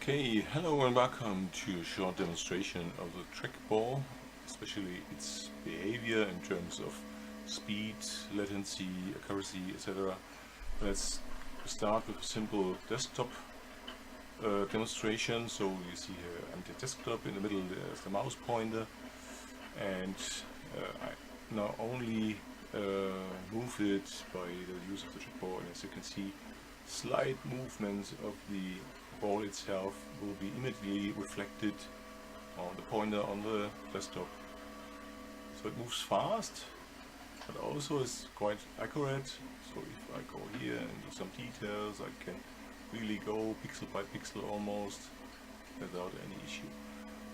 Okay, hello and welcome to a short demonstration of the trackball, especially its behavior in terms of speed, latency, accuracy, etc. Let's start with a simple desktop demonstration. So you see here empty desktop, in the middle there's the mouse pointer, and I now only move it by the use of the trackball, and as you can see, slight movements of the ball itself will be immediately reflected on the pointer on the desktop. So it moves fast, but also is quite accurate. So if I go here and do some details, I can really go pixel by pixel almost without any issue.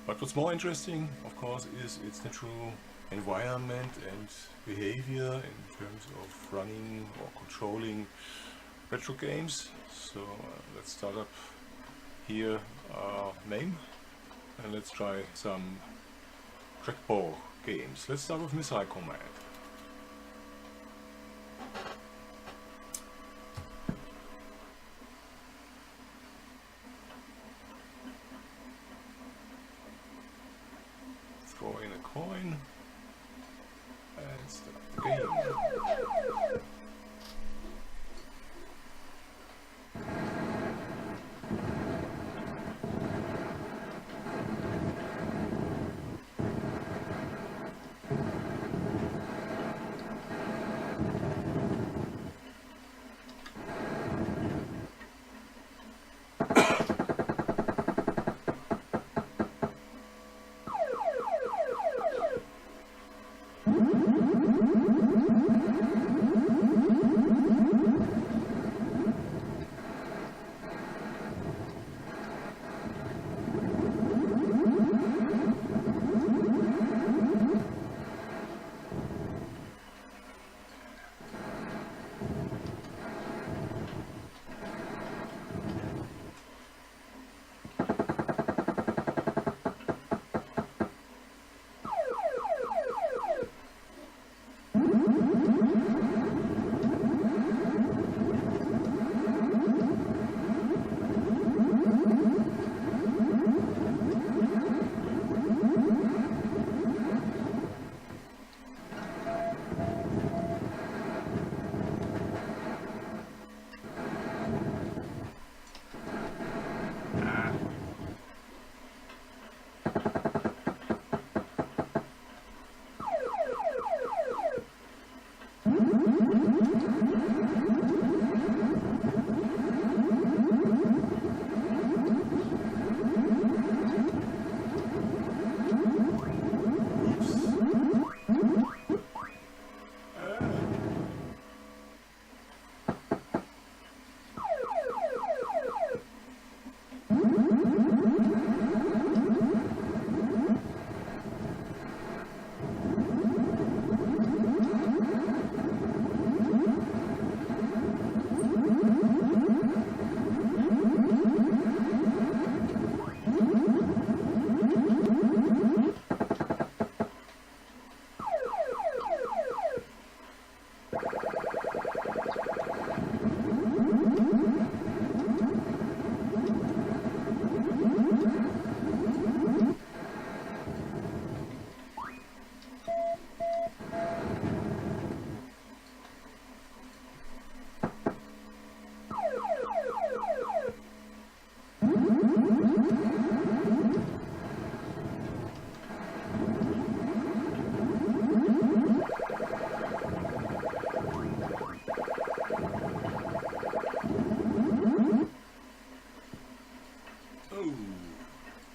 But what's more interesting, of course, is its natural environment and behavior in terms of running or controlling retro games. So let's start up here name, and let's try some trackball games. Let's start with Missile Command. Throw in a coin and start the game.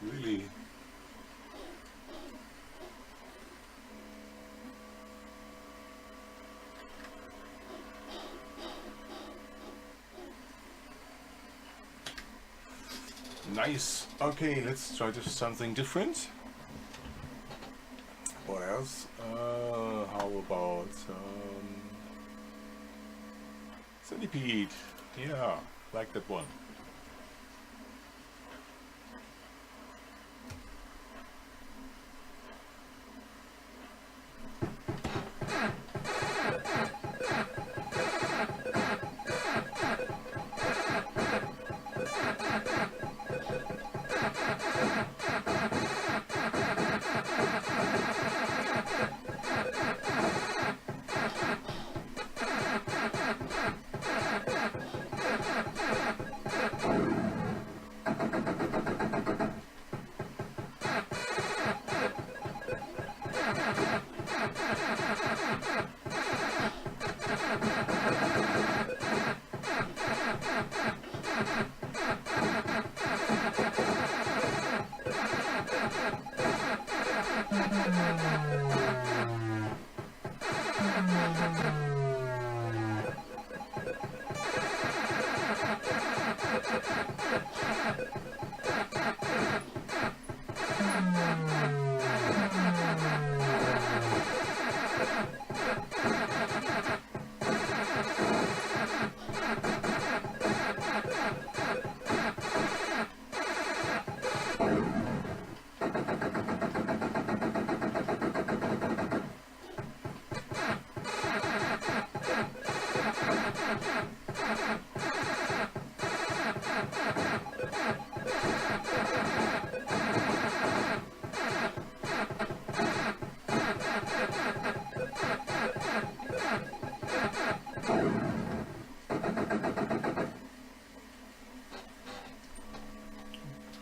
Really? Nice. Okay, let's try to something different. What else? How about centipede? Yeah, like that one.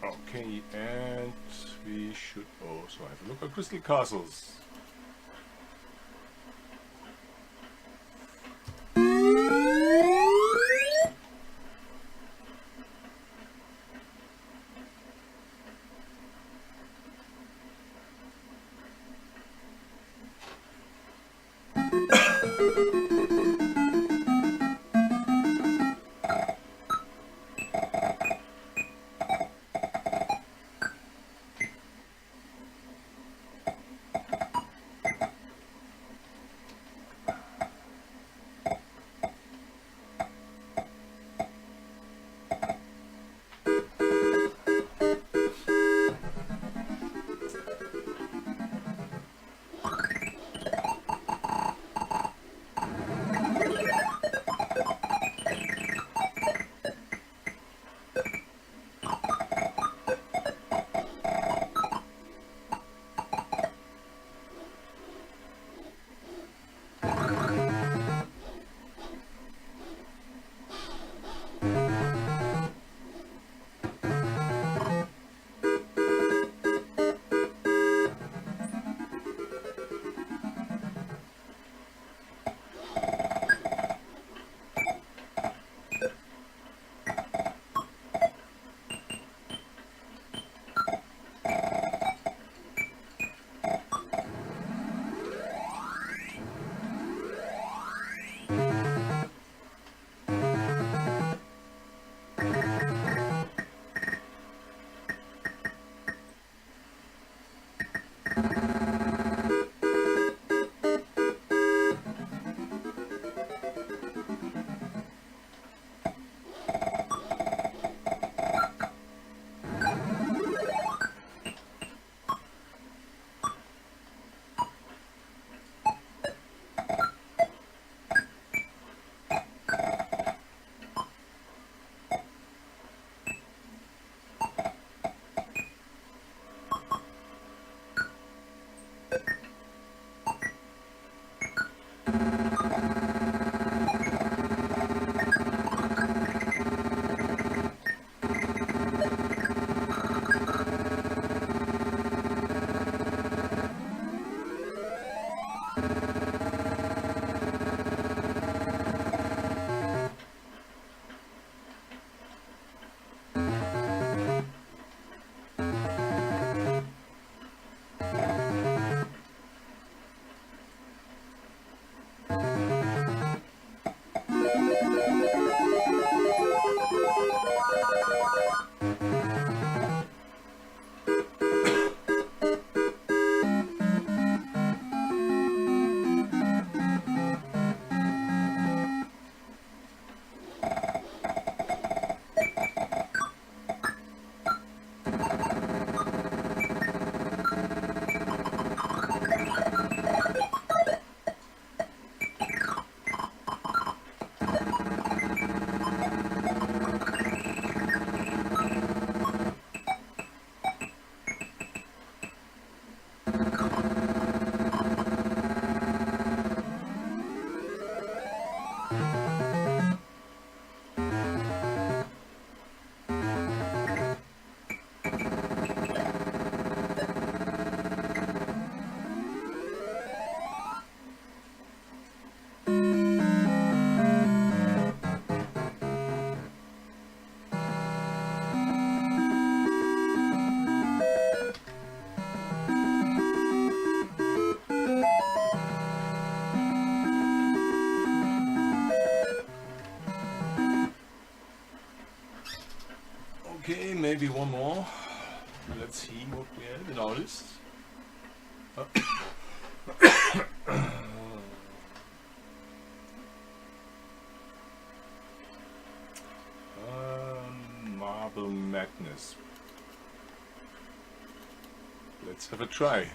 Okay, and we should also have a look at crystal castles. Okay, maybe one more. Let's see what we have in our list. Marble Madness. Let's have a try.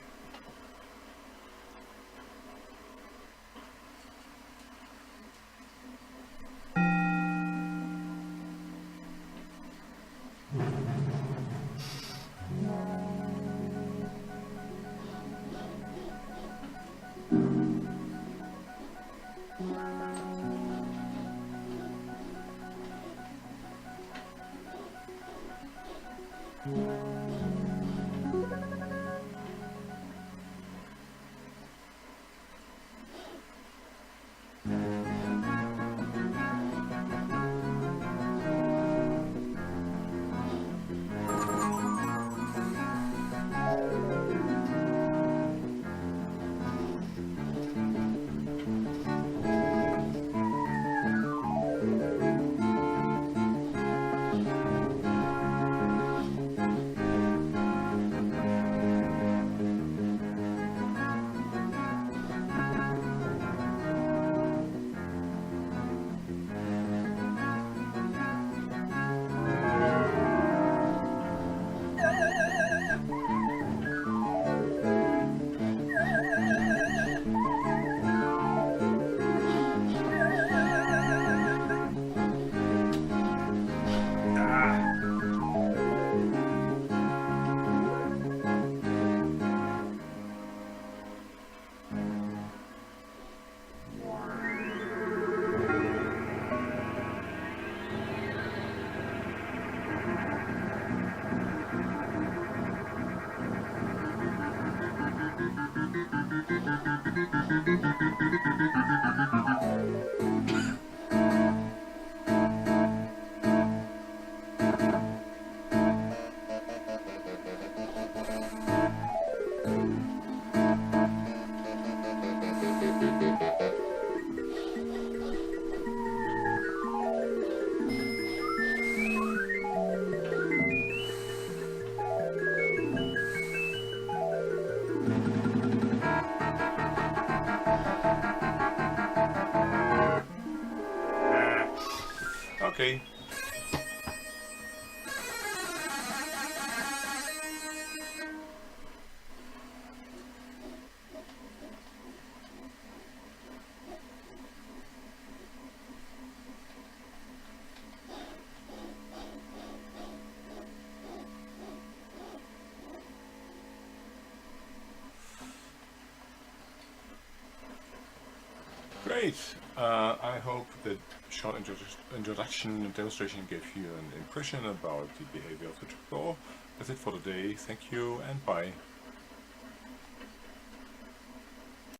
Okay. Great. I hope that short introduction and demonstration gave you an impression about the behavior of the trackball. That's it for today. Thank you and bye.